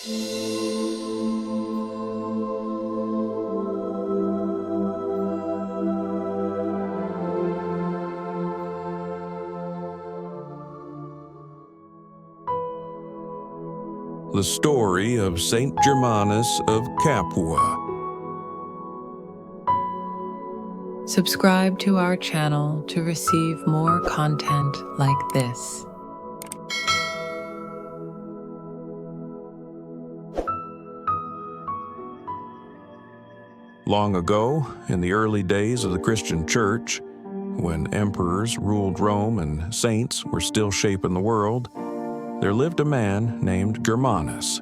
The story of Saint Germanus of Capua. Subscribe to our channel to receive more content like this. Long ago, in the early days of the Christian Church, when emperors ruled Rome and saints were still shaping the world, there lived a man named Germanus.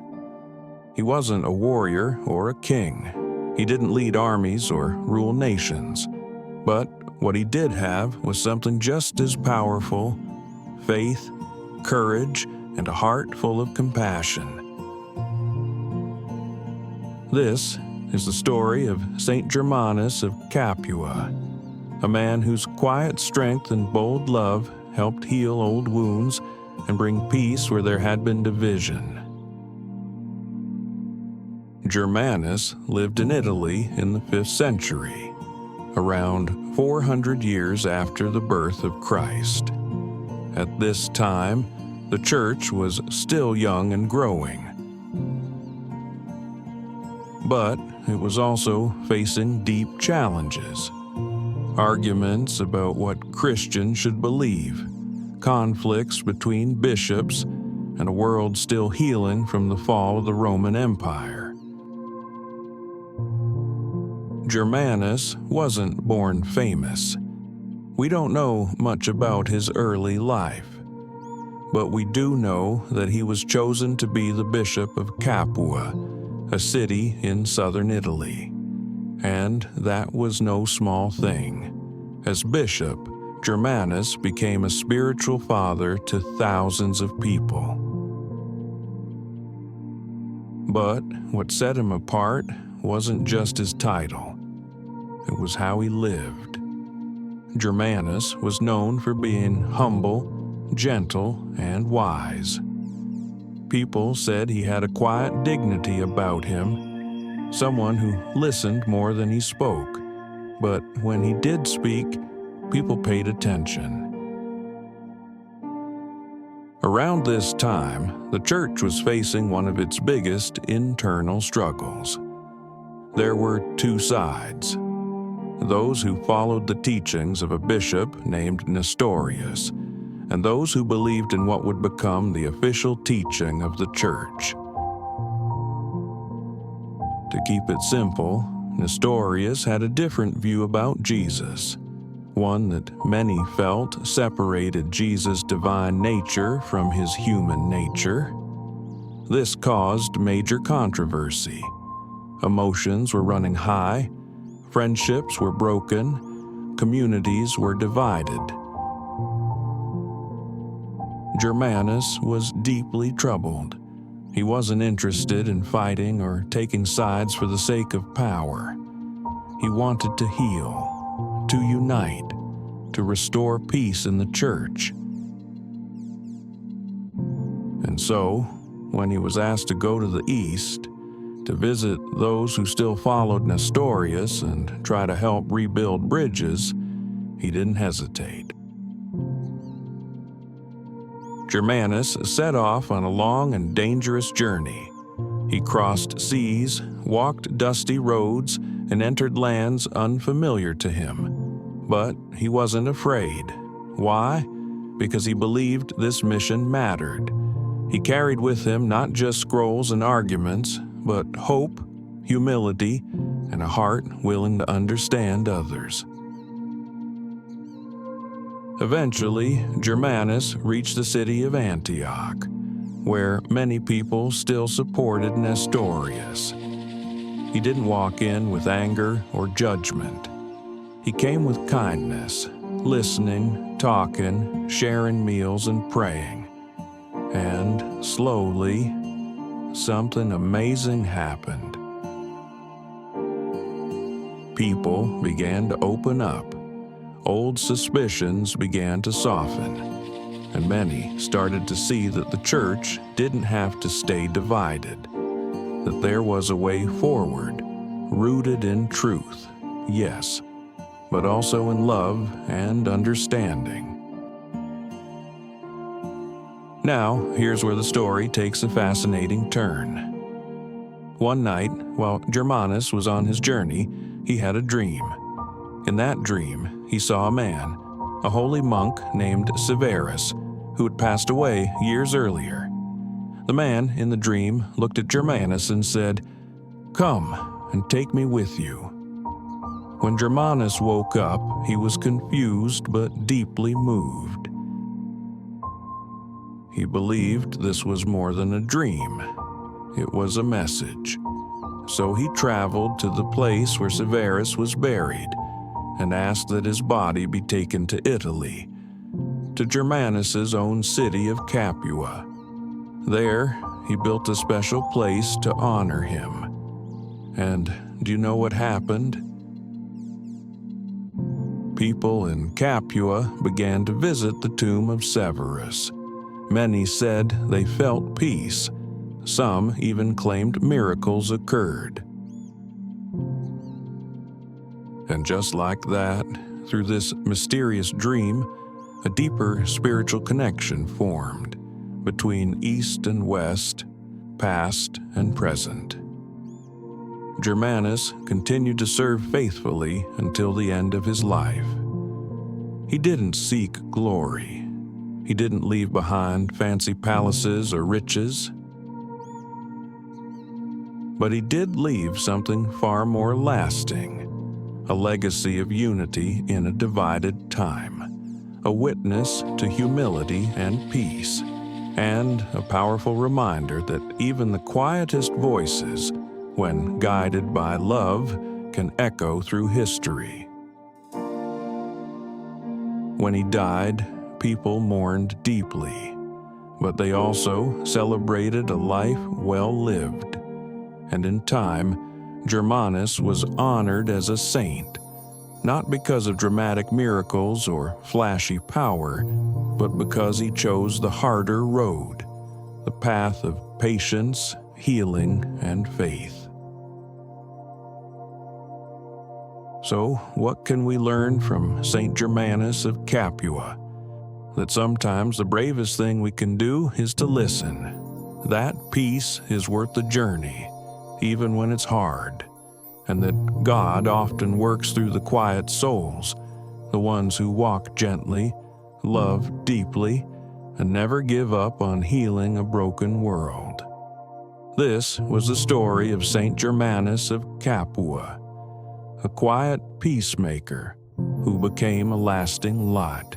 He wasn't a warrior or a king. He didn't lead armies or rule nations. But what he did have was something just as powerful: faith, courage, and a heart full of compassion. This is the story of Saint Germanus of Capua, a man whose quiet strength and bold love helped heal old wounds and bring peace where there had been division. Germanus lived in Italy in the 5th century, around 400 years after the birth of Christ. At this time, the church was still young and growing. But it was also facing deep challenges. Arguments about what Christians should believe, conflicts between bishops, and a world still healing from the fall of the Roman Empire. Germanus wasn't born famous. We don't know much about his early life, but we do know that he was chosen to be the Bishop of Capua, a city in southern Italy. And that was no small thing. As bishop, Germanus became a spiritual father to thousands of people. But what set him apart wasn't just his title. It was how he lived. Germanus was known for being humble, gentle, and wise. People said he had a quiet dignity about him, someone who listened more than he spoke. But when he did speak, people paid attention. Around this time, the church was facing one of its biggest internal struggles. There were two sides: those who followed the teachings of a bishop named Nestorius, and those who believed in what would become the official teaching of the church. To keep it simple, Nestorius had a different view about Jesus, one that many felt separated Jesus' divine nature from his human nature. This caused major controversy. Emotions were running high, friendships were broken, communities were divided. Germanus was deeply troubled. He wasn't interested in fighting or taking sides for the sake of power. He wanted to heal, to unite, to restore peace in the church. And so, when he was asked to go to the east, to visit those who still followed Nestorius and try to help rebuild bridges, he didn't hesitate. Germanus set off on a long and dangerous journey. He crossed seas, walked dusty roads, and entered lands unfamiliar to him. But he wasn't afraid. Why? Because he believed this mission mattered. He carried with him not just scrolls and arguments, but hope, humility, and a heart willing to understand others. Eventually, Germanus reached the city of Antioch, where many people still supported Nestorius. He didn't walk in with anger or judgment. He came with kindness, listening, talking, sharing meals, and praying. And slowly, something amazing happened. People began to open up. Old suspicions began to soften, and many started to see that the church didn't have to stay divided. that there was a way forward, rooted in truth, yes, but also in love and understanding. Now, here's where the story takes a fascinating turn. One night, while Germanus was on his journey, he had a dream. In that dream, he saw a man, a holy monk named Severus, who had passed away years earlier. The man in the dream looked at Germanus and said, "Come and take me with you." When Germanus woke up, he was confused but deeply moved. He believed this was more than a dream. It was a message. So he traveled to the place where Severus was buried and asked that his body be taken to Italy, to Germanus's own city of Capua. There, he built a special place to honor him. And do you know what happened? People in Capua began to visit the tomb of Severus. Many said they felt peace. Some even claimed miracles occurred. And just like that, through this mysterious dream, a deeper spiritual connection formed between East and West, past and present. Germanus continued to serve faithfully until the end of his life. He didn't seek glory. He didn't leave behind fancy palaces or riches. But he did leave something far more lasting, a legacy of unity in a divided time, a witness to humility and peace, and a powerful reminder that even the quietest voices, when guided by love, can echo through history. When he died, people mourned deeply, but they also celebrated a life well lived. And in time, Germanus was honored as a saint, not because of dramatic miracles or flashy power, but because he chose the harder road, the path of patience, healing, and faith. So, what can we learn from Saint Germanus of Capua? That sometimes the bravest thing we can do is to listen. That peace is worth the journey, even when it's hard, and that God often works through the quiet souls, the ones who walk gently, love deeply, and never give up on healing a broken world. This was the story of Saint Germanus of Capua, a quiet peacemaker who became a lasting light.